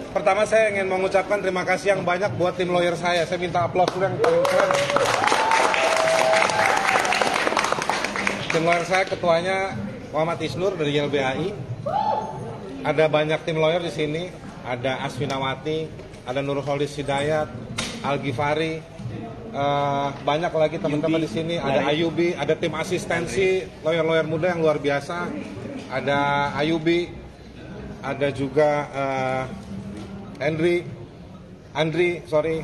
Pertama saya ingin mengucapkan terima kasih yang banyak buat tim lawyer saya. Saya minta aplaus dulu yang paling keren. Tim lawyer saya ketuanya Muhammad Isnur dari YLBHI. Ada banyak tim lawyer di sini. Ada Asfinawati, ada Nurholis Hidayat, Al Ghifari, banyak lagi teman-teman di sini. Ada Ayubi, ada tim asistensi lawyer-lawyer muda yang luar biasa. Ada Ayubi, ada juga Andri,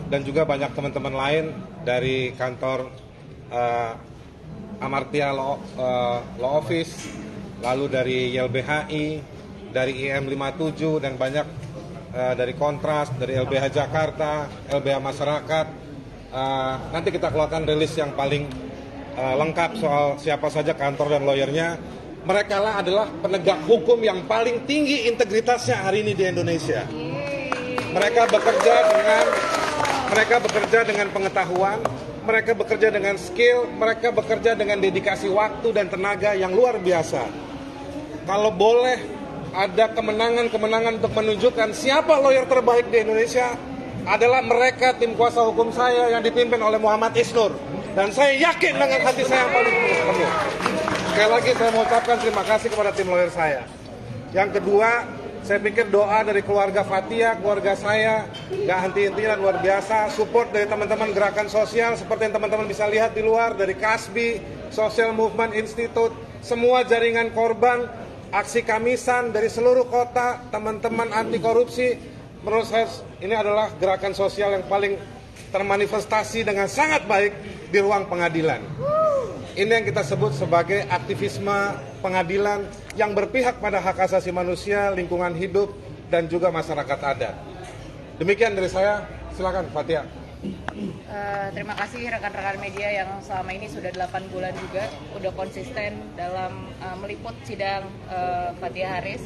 dan juga banyak teman-teman lain dari kantor Amartya Law Office, lalu dari YLBHI, dari IM 57 dan banyak dari Kontras, dari LBH Jakarta, LBH Masyarakat. Nanti kita keluarkan rilis yang paling lengkap soal siapa saja kantor dan lawyernya. Mereka lah adalah penegak hukum yang paling tinggi integritasnya hari ini di Indonesia. Mereka bekerja dengan pengetahuan, mereka bekerja dengan skill, mereka bekerja dengan dedikasi waktu dan tenaga yang luar biasa. Kalau boleh ada kemenangan-kemenangan untuk menunjukkan siapa lawyer terbaik di Indonesia, adalah mereka tim kuasa hukum saya yang dipimpin oleh Muhammad Isnur. Dan saya yakin dengan hati saya yang paling penuh. Sekali lagi saya mengucapkan terima kasih kepada tim lawyer saya. Yang kedua, saya pikir doa dari keluarga Fathia, keluarga saya, gak henti-hentinya dan luar biasa. Support dari teman-teman gerakan sosial, seperti yang teman-teman bisa lihat di luar, dari KASBI, Social Movement Institute, semua jaringan korban, aksi Kamisan dari seluruh kota, teman-teman anti korupsi. Menurut saya ini adalah gerakan sosial yang paling termanifestasi dengan sangat baik di ruang pengadilan. Ini yang kita sebut sebagai aktivisme pengadilan yang berpihak pada hak asasi manusia, lingkungan hidup, dan juga masyarakat adat. Demikian dari saya, silakan Fathia. Terima kasih rekan-rekan media yang selama ini sudah 8 bulan juga udah konsisten dalam meliput sidang Fathia Haris.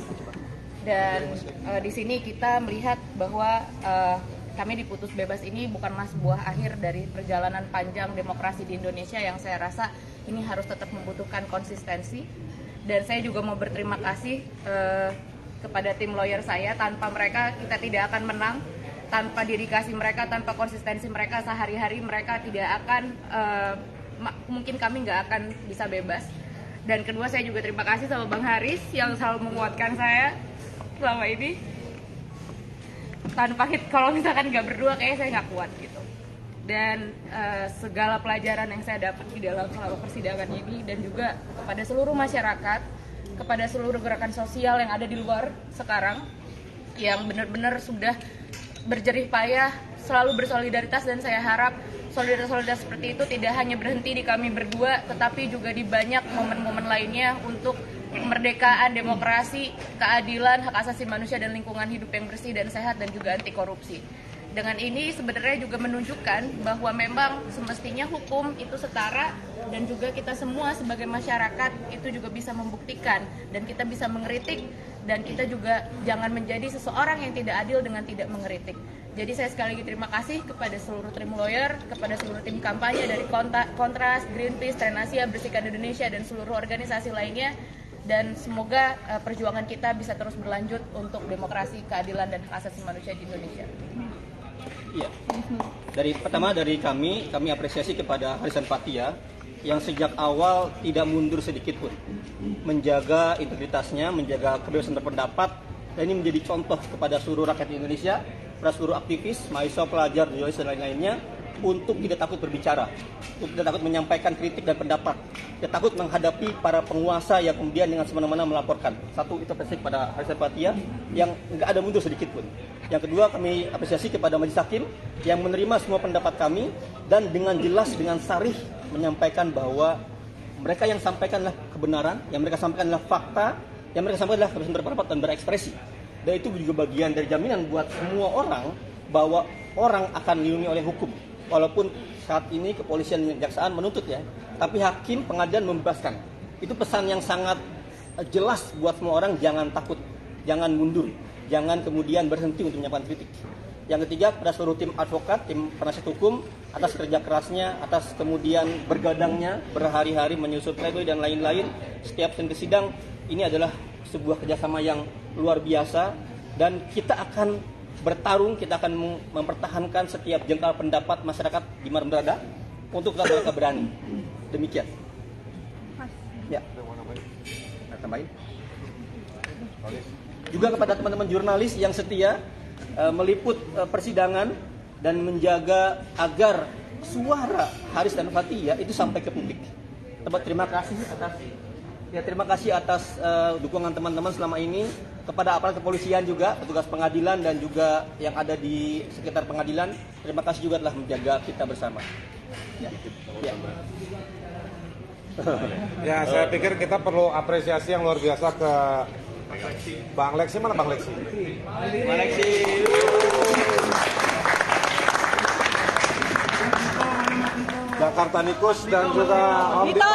Dan di sini kita melihat bahwa kami diputus bebas ini bukanlah sebuah akhir dari perjalanan panjang demokrasi di Indonesia yang saya rasa ini harus tetap membutuhkan konsistensi. Dan saya juga mau berterima kasih kepada tim lawyer saya. Tanpa mereka kita tidak akan menang. Tanpa dedikasi mereka, tanpa konsistensi mereka sehari-hari, mereka tidak akan, mungkin kami nggak akan bisa bebas. Dan kedua, saya juga terima kasih sama Bang Haris yang selalu menguatkan saya selama ini. Tanpa kalau misalkan nggak berdua, kayaknya saya nggak kuat gitu. Dan segala pelajaran yang saya dapat di dalam selama persidangan ini, dan juga kepada seluruh masyarakat, kepada seluruh gerakan sosial yang ada di luar sekarang, yang benar-benar sudah berjerih payah, selalu bersolidaritas, dan saya harap solidaritas seperti itu tidak hanya berhenti di kami berdua, tetapi juga di banyak momen-momen lainnya untuk kemerdekaan, demokrasi, keadilan, hak asasi manusia, dan lingkungan hidup yang bersih dan sehat, dan juga anti korupsi. Dengan ini sebenarnya juga menunjukkan bahwa memang semestinya hukum itu setara, dan juga kita semua sebagai masyarakat itu juga bisa membuktikan, dan kita bisa mengkritik, dan kita juga jangan menjadi seseorang yang tidak adil dengan tidak mengkritik. Jadi saya sekali lagi terima kasih kepada seluruh tim lawyer, kepada seluruh tim kampanye dari Kontras, Greenpeace, Trenasia, Bersihkan Indonesia, dan seluruh organisasi lainnya. Dan semoga perjuangan kita bisa terus berlanjut untuk demokrasi, keadilan, dan hak asasi manusia di Indonesia. Iya. Dari kami apresiasi kepada Haris dan Fathia yang sejak awal tidak mundur sedikit pun, menjaga integritasnya, menjaga kebebasan berpendapat, dan ini menjadi contoh kepada seluruh rakyat Indonesia, kepada seluruh aktivis, mahasiswa, pelajar, jurnalis, dan lain-lainnya, untuk tidak takut berbicara, untuk tidak takut menyampaikan kritik dan pendapat, tidak takut menghadapi para penguasa yang kemudian dengan semena-mena melaporkan. Satu, itu apresiasi kepada Haris dan Fathia yang nggak ada mundur sedikit pun. Yang kedua, kami apresiasi kepada Majelis Hakim yang menerima semua pendapat kami dan dengan jelas, dengan sarih menyampaikan bahwa mereka yang sampaikanlah kebenaran, yang mereka sampaikanlah fakta, yang mereka sampaikanlah kebebasan berpendapat dan berekspresi. Dan itu juga bagian dari jaminan buat semua orang bahwa orang akan dilindungi oleh hukum. Walaupun saat ini kepolisian dan kejaksaan menuntut ya, tapi hakim pengadilan membebaskan. Itu pesan yang sangat jelas buat semua orang, jangan takut, jangan mundur, jangan kemudian berhenti untuk menyampaikan kritik. Yang ketiga, pada seluruh tim advokat, tim penasihat hukum, atas kerja kerasnya, atas kemudian bergadangnya, berhari-hari menyusun pledoi dan lain-lain, setiap sidang ini adalah sebuah kerjasama yang luar biasa, dan kita akan bertarung, kita akan mempertahankan setiap jengkal pendapat masyarakat di mana berada untuk mereka berani. Demikian. Ya. Nah, tambahin. Juga kepada teman-teman jurnalis yang setia meliput persidangan dan menjaga agar suara Haris dan Fathia itu sampai ke publik. Terima kasih atas dukungan teman-teman selama ini, kepada aparat kepolisian juga, petugas pengadilan dan juga yang ada di sekitar pengadilan. Terima kasih juga telah menjaga kita bersama. Ya. Ya, saya pikir kita perlu apresiasi yang luar biasa ke Bang Leksi. Mana Bang Leksi? Bang Leksi. Jakarta Nikus dan juga Om Dito.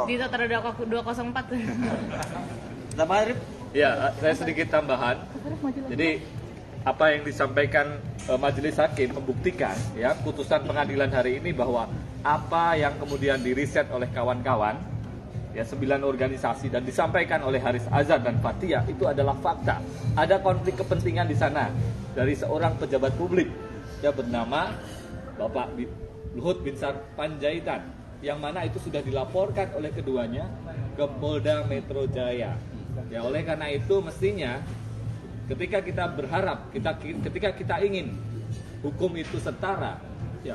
Dito terhadap 204. Tambah Arif. Ya, saya sedikit tambahan. Jadi apa yang disampaikan majelis hakim membuktikan ya putusan pengadilan hari ini bahwa apa yang kemudian diriset oleh kawan-kawan ya 9 organisasi dan disampaikan oleh Haris Azhar dan Fathia itu adalah fakta. Ada konflik kepentingan di sana dari seorang pejabat publik yang bernama Bapak Luhut Binsar Panjaitan, yang mana itu sudah dilaporkan oleh keduanya ke Polda Metro Jaya. Ya, oleh karena itu mestinya ketika kita berharap, ketika kita ingin hukum itu setara, ya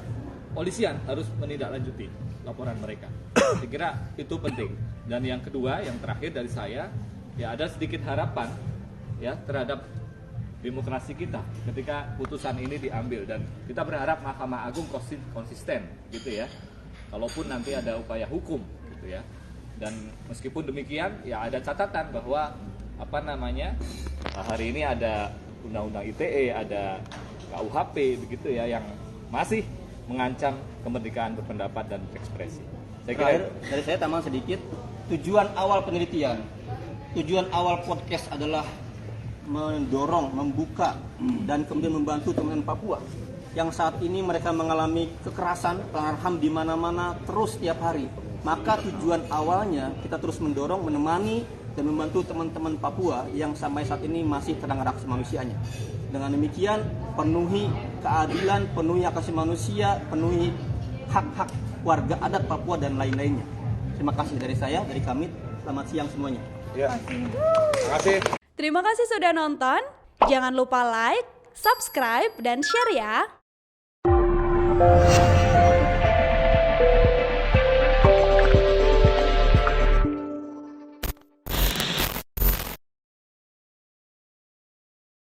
polisian harus menindaklanjuti laporan mereka. Saya kira itu penting. Dan yang kedua, yang terakhir dari saya, ya ada sedikit harapan ya terhadap demokrasi kita ketika putusan ini diambil, dan kita berharap Mahkamah Agung konsisten gitu ya. Kalaupun nanti ada upaya hukum gitu ya. Dan meskipun demikian ya ada catatan bahwa hari ini ada Undang-Undang ITE, ada KUHP begitu ya yang masih mengancam kemerdekaan berpendapat dan berekspresi. Saya kira dari saya tambahan sedikit, tujuan awal penelitian, tujuan awal podcast adalah mendorong, membuka dan kemudian membantu teman-teman Papua yang saat ini mereka mengalami kekerasan, pelanggaran HAM di mana-mana terus setiap hari. Maka tujuan awalnya kita terus mendorong, menemani dan membantu teman-teman Papua yang sampai saat ini masih terang hak asasi manusianya. Dengan demikian penuhi keadilan, penuhi hak asasi manusia, penuhi hak-hak warga adat Papua dan lain-lainnya. Terima kasih dari saya, dari kami. Selamat siang semuanya. Ya. Terima kasih. Terima kasih sudah nonton. Jangan lupa like, subscribe, dan share ya.